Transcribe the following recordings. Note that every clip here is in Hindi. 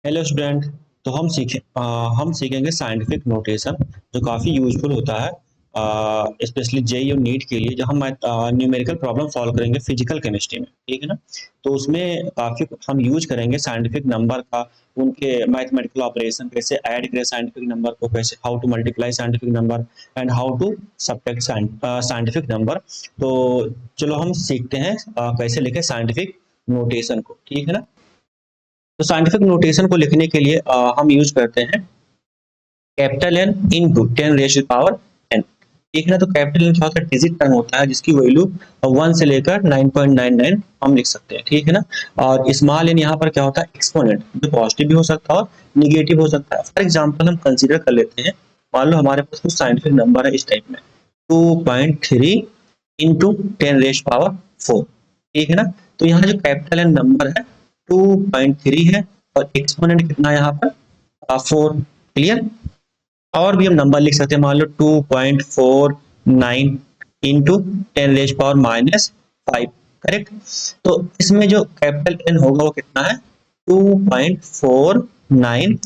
Hello student. तो हम सीखेंगे साइंटिफिक नोटेशन जो काफ़ी यूजफुल होता है स्पेशली जेई और नीट के लिए, जब हम न्यूमेरिकल प्रॉब्लम सॉल्व करेंगे फिजिकल केमिस्ट्री में, ठीक है ना। तो उसमें काफ़ी हम यूज करेंगे साइंटिफिक नंबर का, उनके मैथमेटिकल ऑपरेशन कैसे ऐड करें साइंटिफिक नंबर को, कैसे how to multiply scientific number and how to subtract scientific number. तो चलो हम सीखते हैं कैसे लिखें साइंटिफिक नोटेशन को, ठीक है ना। तो साइंटिफिक नोटेशन को लिखने के लिए हम यूज करते हैं कैपिटल एन इंटू 10 n। ठीक है ना। तो कैपिटल एन क्या होता है, डिजिट टर्म होता है जिसकी वैल्यू 1 से लेकर 9.99 हम लिख सकते हैं, ठीक है ना। और स्मॉल एन यहाँ पर क्या होता है, एक्सपोनेंट, जो पॉजिटिव भी हो सकता है और निगेटिव हो सकता है। फॉर एग्जाम्पल हम कंसिडर कर लेते हैं, मान लो हमारे पास कुछ साइंटिफिक नंबर है इस टाइप में 2.3 इंटू 10 4, ठीक है ना। तो यहाँ जो कैपिटल एन नंबर है 2.3 है और एक्सपोनेंट कितना है यहाँ पर 4। क्लियर। और भी हम नंबर लिख सकते हैं, मान लो 2.49 इंटू 10 - 5। करेक्ट। तो इसमें जो कैपिटल एन होगा वो कितना है 2.49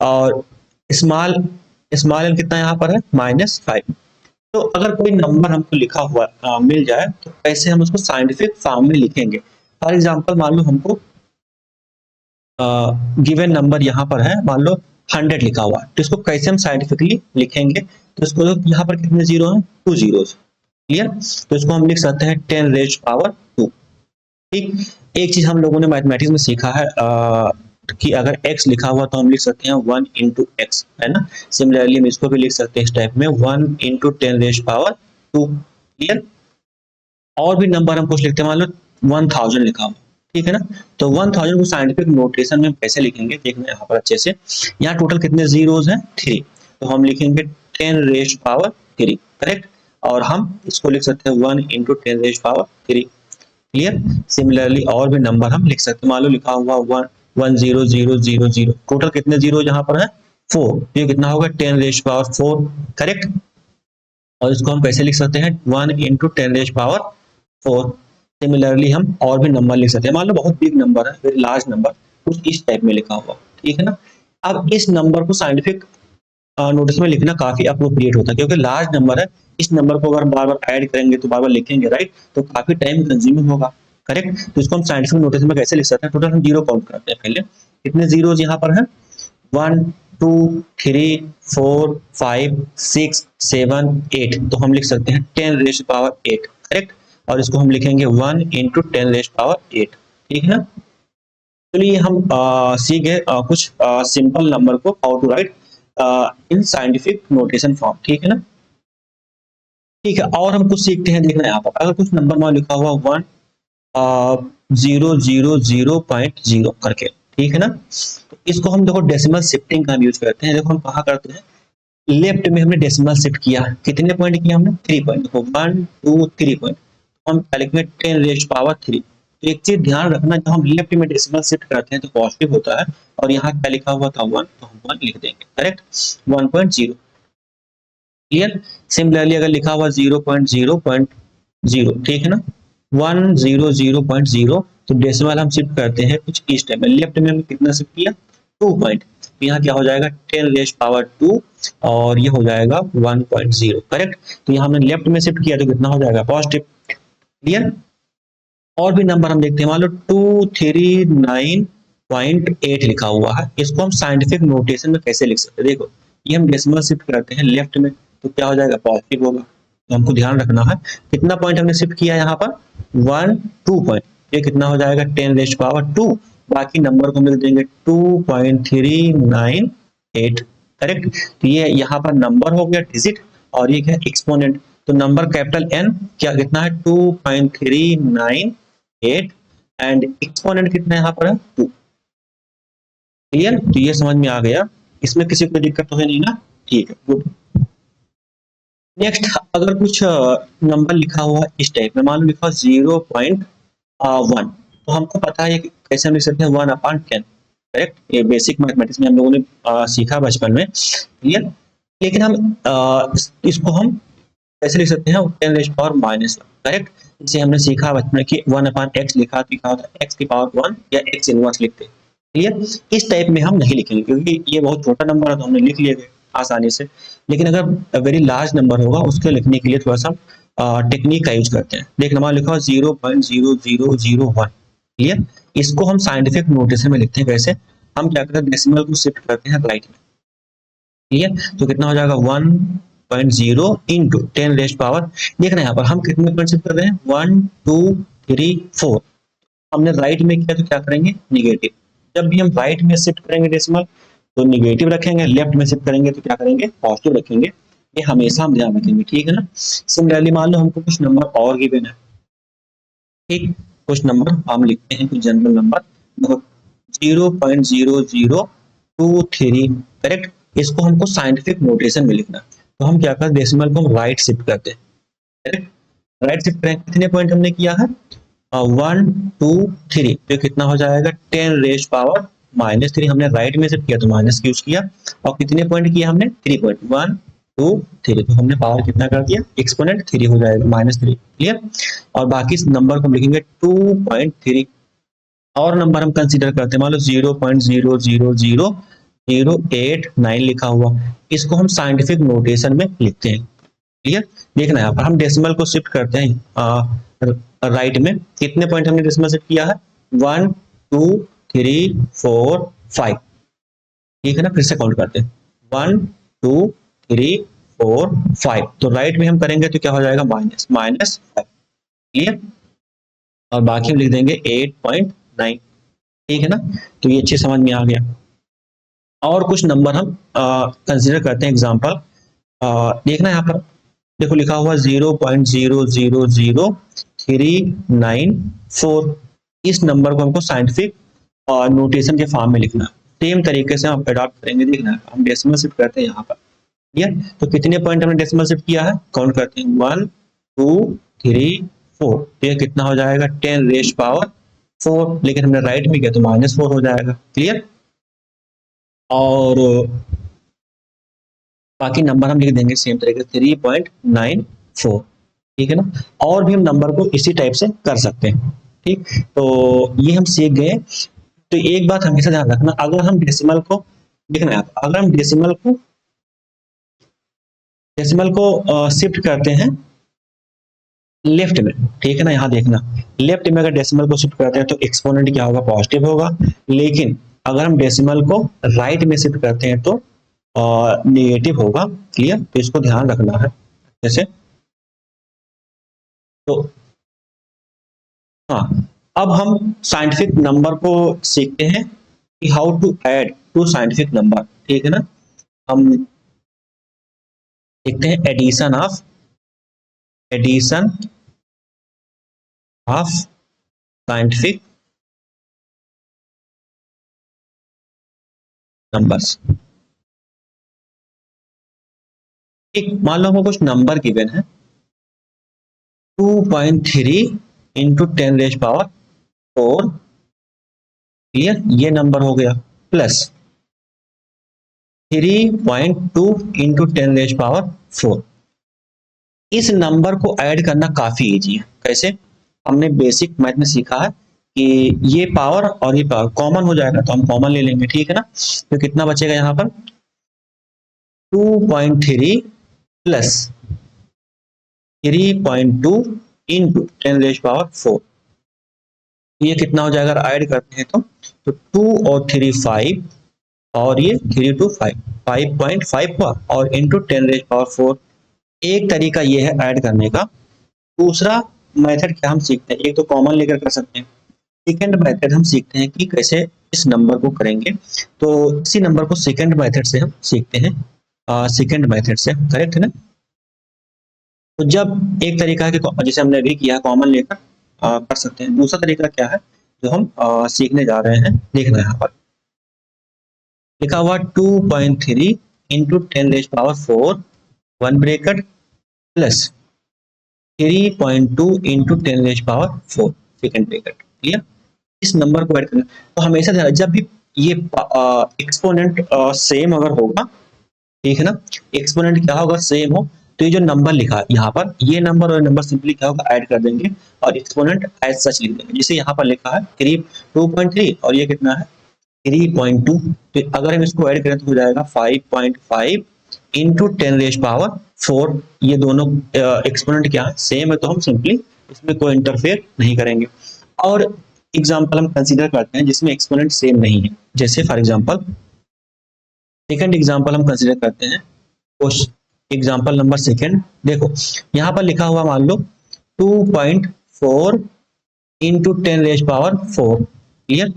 और स्मॉल स्मॉल एन कितना यहाँ पर है -5। तो अगर कोई नंबर हमको लिखा हुआ मिल जाए तो कैसे हम उसको साइंटिफिक फॉर्म में लिखेंगे। फॉर एग्जांपल मान लो हमको गिवन नंबर यहाँ पर है, मान लो 100 लिखा हुआ है, तो इसको कैसे हम साइंटिफिकली लिखेंगे। तो इसको यहाँ पर कितने जीरो हैं, 2 जीरोस। क्लियर। तो इसको हम लिख सकते हैं 10⁻²। ठीक। एक चीज हम लोगों ने मैथमेटिक्स में सीखा है कि अगर x लिखा हुआ तो हम लिख सकते हैं 1 इंटू एक्स, है ना। सिमिलरली हम इसको भी लिख सकते हैं इस टाइप में 1 इंटू 10⁻²। क्लियर। और भी नंबर हम कुछ लिखते हैं, मान लो 1000 लिखा हुआ, ठीक है ना। तो 1000 को साइंटिफिक नोटेशन में कैसे लिखेंगे देखना यहाँ पर अच्छे से। यहाँ टोटल कितने जीरोस हैं, 3। तो हम लिखेंगे 10⁻3। करेक्ट। और हम इसको लिख सकते हैं 1 इंटू 10⁻3। क्लियर। सिमिलरली और भी नंबर हम लिख सकते हैं, मान लो लिखा हुआ 1 1 0 0 0 0। टोटल कितने जीरो यहाँ पर है 4। ये कितना होगा 10⁻4। करेक्ट। और इसको हम कैसे लिख सकते हैं 1 इंटू 10⁻4। सिमिलरली हम और भी नंबर लिख सकते हैं, मान लो बहुत बिग नंबर है, वेरी लार्ज नंबर, कुछ इस टाइप में लिखा हुआ, ठीक है ना। अब इस नंबर को साइंटिफिक नोटिस में लिखना काफी अप्रोप्रिएट होता है, क्योंकि लार्ज नंबर है। इस नंबर को अगर बार बार ऐड करेंगे तो बार बार लिखेंगे, राइट, तो काफी टाइम कंज्यूमिंग होगा। करेक्ट। तो इसको हम साइंटिफिक नोटिस में कैसे लिख सकते हैं, टोटल हम जीरो काउंट करते हैं पहले, कितने जीरो यहाँ पर है 1 2 3 4 5 6 7 8। तो हम लिख सकते हैं 10⁻8। करेक्ट। और इसको हम लिखेंगे 1 इंटू 10⁻8। ठीक है ना। चलिए हम सीख गए कुछ सिंपल नंबर को how to write in scientific notation form, ठीक है ना। ठीक है। और हम कुछ सीखते हैं, देखना यहाँ पर अगर कुछ नंबर में लिखा हुआ 1 0 0 0.0 करके, ठीक है ना। तो इसको हम देखो डेसिमल शिफ्टिंग का यूज करते हैं। देखो हम कहाँ करते हैं, लेफ्ट में हमने डेसिमल शिफ्ट किया, कितने पॉइंट किया हमने 3 पॉइंट। देखो 1 2 3 पॉइंट, हम क्या लिखेंगे 10⁻3। तो एक चीज ध्यान रखना, जब हम लेफ्ट में डेसिमल शिफ्ट करते हैं तो पॉजिटिव होता है, और यहाँ क्या लिखा हुआ था 1, तो हम 1 लिख देंगे। करेक्ट। 1.0। क्लियर। सिमिलरली अगर लिखा हुआ 0.0.0, ठीक है ना, 100.0, तो डेसिमल हम शिफ्ट करते हैं कुछ इस टाइप में। लेफ्ट में हमने कितना शिफ्ट किया 2 पॉइंट, तो यहाँ क्या हो जाएगा 10⁻2 और ये हो जाएगा 1.0। करेक्ट। तो यहाँ हमने लेफ्ट में शिफ्ट किया तो कितना हो जाएगा पॉजिटिव। क्लियर। और भी नंबर हम देखते हैं, मान लो 239.8 लिखा हुआ है, इसको हम साइंटिफिक नोटेशन में कैसे लिख सकते हैं। देखो ये हम डेसिमल शिफ्ट करते हैं लेफ्ट में, तो क्या हो जाएगा पॉजिटिव होगा। तो हमको ध्यान रखना है कितना पॉइंट हमने शिफ्ट किया यहाँ पर 1 2 पॉइंट, ये कितना हो जाएगा 10⁻2। बाकी नंबर को मिल देंगे 2.398। करेक्ट। तो ये यहाँ पर नंबर हो गया डिजिट, और ये क्या एक्सपोनेंट। तो नंबर कैपिटल एन क्या कितना है 2.398 एंड एक्सपोनेंट कितना यहाँ पर है 2। क्लियर। तो ये समझ में आ गया, इसमें किसी को दिक्कत तो है नहीं ना। ठीक है, गुड। नेक्स्ट अगर कुछ नंबर लिखा हुआ इस टाइप में, मान लो लिखा 0.1, तो हमको पता है कि कैसे हम लिख सकते हैं 1/10। करेक्ट। ये बेसिक मैथमेटिक्स में हम लोगों ने सीखा बचपन में। क्लियर। लेकिन हम इसको हम कैसे लिख सकते हैं 10⁻⁻1। करेक्ट। जैसे हमने सीखा बचपन में कि 1/x लिखा तो लिखा होता है x की पावर 1 या x इनवर्स लिखते हैं। क्लियर। इस टाइप में हम नहीं लिखेंगे क्योंकि ये बहुत छोटा नंबर है तो हमने लिख लिया आसानी से। लेकिन अगर वेरी लार्ज नंबर होगा उसके लिखने के लिए थोड़ा सा टेक्निक का यूज करते हैं। देख नंबर लिखा हो 0.0001, क्लियर। इसको हम साइंटिफिक नोटेशन में लिखते हैं। कैसे? हम क्या करते हैं, डेसिमल को शिफ्ट करते हैं राइट में, क्लियर। तो कितना हो जाएगा 1.0 इंटू 10 रेस्ट पावर, देखना यहाँ पर हम कितने पॉइंट शिफ्ट कर रहे हैं 1 2 3 4। हमने राइट में किया तो क्या करेंगे निगेटिव। जब भी हम राइट में शिफ्ट करेंगे डेसिमल तो निगेटिव रखेंगे, लेफ्ट में शिफ्ट करेंगे तो क्या करेंगे पॉजिटिव रखेंगे। ये हमेशा हम ध्यान रखेंगे, ठीक है ना। सिमिलरली मान लो हमको कुछ नंबर और गिवन है, ठीक। कुछ नंबर हम लिखते हैं, कुछ जनरल नंबर देखो 0.0023, करेक्ट। इसको हमको साइंटिफिक नोटेशन में लिखना है। तो हम क्या करते हैं, डेसिमल को हम राइट शिफ्ट करते हैं, करेक्ट। राइट शिफ्ट करें, कितने पॉइंट हमने किया है 1 2 3, तो कितना हो जाएगा 10 रेज पावर -3। हमने राइट में शिफ्ट किया तो माइनस यूज किया। और कितने पॉइंट किया हमने 3 पॉइंट 1 2 3, तो हमने पावर कितना कर दिया एक्सपोनेंट 3 हो जाएगा -3, क्लियर। और बाकी नंबर को हम लिखेंगे 2.3। और नंबर हम कंसीडर करते हैं, मान लो 0.000089 लिखा हुआ, इसको हम साइंटिफिक नोटेशन में लिखते हैं, क्लियर। देखना यहाँ पर हम डेसिमल को शिफ्ट करते हैं राइट में। कितने पॉइंट हमने डेसिमल शिफ्ट किया है 1 2 3 4 5, ठीक है ना। फिर से काउंट करते हैं 1 2 3 4 5, तो राइट में हम करेंगे तो क्या हो जाएगा -5, क्लियर। और बाकी हम लिख देंगे 8.9, ठीक है ना। तो ये अच्छे समझ में आ गया। और कुछ नंबर हम कंसीडर करते हैं एग्जांपल। देखना यहाँ पर देखो लिखा हुआ 0.000394, इस नंबर को हमको साइंटिफिक नोटेशन के फॉर्म में लिखना। सेम तरीके से हम अडॉप्ट करेंगे। देखना हम डेसिमल शिफ्ट करते हैं यहाँ पर, क्लियर। तो कितने पॉइंट हमने डेसिमल शिफ्ट किया है, काउंट करते हैं 1 2 3 4, तो ये कितना हो जाएगा 10 रेज पावर 4, लेकिन हमने राइट में किया तो -4 हो जाएगा, क्लियर। और बाकी नंबर हम लिख देंगे सेम तरीके से 3.94, ठीक है ना। और भी हम नंबर को इसी टाइप से कर सकते हैं, ठीक। तो ये हम सीख गए। तो एक बात हमेशा ध्यान रखना, अगर हम डेसिमल को देखना है, अगर हम डेसिमल को शिफ्ट करते हैं लेफ्ट में, ठीक है ना। यहाँ देखना लेफ्ट में अगर डेसिमल को शिफ्ट करते हैं तो एक्सपोनेंट क्या होगा पॉजिटिव होगा। लेकिन अगर हम डेसिमल को राइट में शिफ्ट करते हैं तो नेगेटिव होगा, क्लियर। तो इसको ध्यान रखना है जैसे। तो हाँ, अब हम साइंटिफिक नंबर को सीखते हैं कि how to add two scientific number, ठीक है ना। हम देखते हैं एडिशन ऑफ साइंटिफिक नंबर्स। एक मान लो हमको कुछ नंबर गिवन है 2.3 इंटू 10 रेज पावर 4, क्लियर, ये नंबर हो गया, प्लस 3.2 इंटू 10 रेज पावर 4। इस नंबर को ऐड करना काफी इजी है। कैसे? हमने बेसिक मैथ में सीखा है कि ये पावर और ये पावर कॉमन हो जाएगा, तो हम कॉमन ले लेंगे, ठीक है ना। तो कितना बचेगा यहाँ पर 2.3 प्लस 3.2 इंटू 10 रेज पावर 4, ये कितना हो जाएगा ऐड करते हैं तो 2 और 3 5, और ये 3 2 5 5.5 हुआ, और इंटू 10 रेज पावर 4। एक तरीका ये है ऐड करने का। दूसरा मेथड क्या हम सीखते हैं, एक तो कॉमन लेकर कर सकते हैं, सेकंड मेथड हम सीखते हैं कि कैसे इस नंबर को करेंगे। तो इसी नंबर को सेकंड मेथड से हम सीखते हैं, सेकंड मेथड से, करेक्ट है ना। तो जब एक तरीका है कि जैसे हमने अभी किया कॉमन लेकर कर सकते हैं। दूसरा तरीका क्या है जो हम सीखने जा रहे हैं, देखना यहाँ पर लिखा हुआ 2.3 into 10 raise power 4 one bracket plus 3.2 into 10 raise power 4 second bracket, clear. इस नंबर को ऐड करना, तो हमेशा ध्यान जब भी ये एक्सपोनेंट सेम अगर होगा, ठीक है ना, एक्सपोनेंट क्या होगा सेम हो, तो ये जो नंबर लिखा है यहाँ पर, ये नंबर और नंबर सिंपली क्या होगा ऐड कर देंगे और एक्सपोनेंट एज सच लिख देंगे। जैसे यहाँ पर लिखा है 2.3 और ये कितना है 3.2, तो अगर हम इसको ऐड करें तो हो जाएगा 5.5 इंटू 10⁻⁴। ये दोनों एक्सपोनेंट क्या है, सेम है, तो हम सिंपली इसमें कोई इंटरफेयर नहीं करेंगे। और एग्जांपल हम कंसीडर करते हैं जिसमें एक्सपोनेंट सेम नहीं है, जैसे फॉर एग्जांपल सेकंड एग्जांपल हम कंसीडर करते हैं। एग्जांपल नंबर सेकंड, देखो यहाँ पर लिखा हुआ मान लो 2.4 इंटू 10⁻⁴, क्लियर,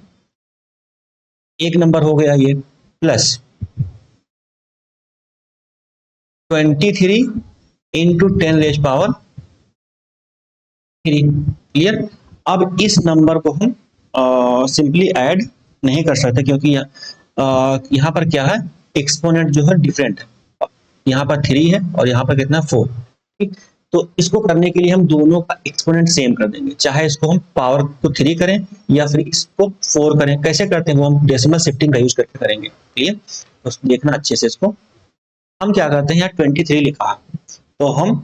एक नंबर हो गया ये, प्लस 23 इंटू 10⁻3, क्लियर। अब इस नंबर को हम सिंपली ऐड नहीं कर सकते क्योंकि यहाँ पर क्या है, एक्सपोनेंट जो है डिफरेंट है, यहाँ पर 3 है और यहाँ पर कितना 4, ठीक। तो इसको करने के लिए हम दोनों का एक्सपोनेंट सेम कर देंगे, चाहे इसको हम पावर को 3 करें या फिर इसको 4 करें। कैसे करते हैं वो हम डेसिमल शिफ्टिंग का यूज करके करेंगे, क्लियर। तो देखना अच्छे से, इसको हम क्या करते हैं, यहाँ 23 लिखा है तो हम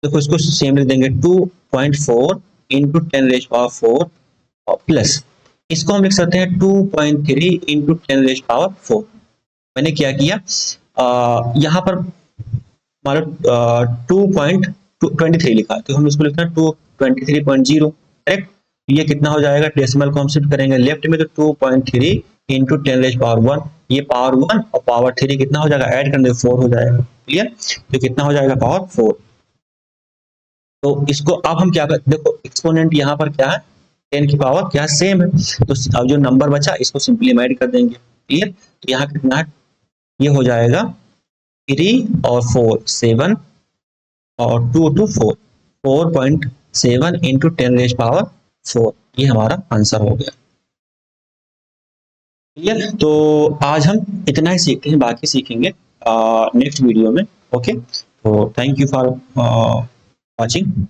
देखो इसको सेम लिख देंगे 2.4 इंटू 10⁻⁴, और प्लस इसको हम लिख सकते हैं 2.3 इंटू 10⁻⁴। मैंने क्या किया, यहाँ पर हमारा 2.23 लिखा, तो हम इसको लिखते हैं 223.0, करेक्ट। ये कितना हो जाएगा, डेसिमल को हम शिफ्ट करेंगे लेफ्ट में, तो 2.3 इंटू 10⁻1, ये पावर 1 और पावर 3 कितना हो जाएगा, ऐड करने 4 हो जाएगा, क्लियर। तो कितना हो जाएगा, पावर 4। तो इसको अब हम क्या करते, देखो एक्सपोनेंट यहाँ पर क्या है, 10 की पावर क्या सेम है, तो अब जो नंबर बचा इसको सिंपली ऐड कर देंगे, क्लियर। तो यहाँ कितना है, ये हो जाएगा 3 और 4 7 और 2 to 4 4.7 इंटू 10⁻⁴, ये हमारा आंसर हो गया, क्लियर। तो आज हम इतना ही सीखते हैं, बाकी सीखेंगे नेक्स्ट वीडियो में, ओके। तो थैंक यू फॉर वाचिंग।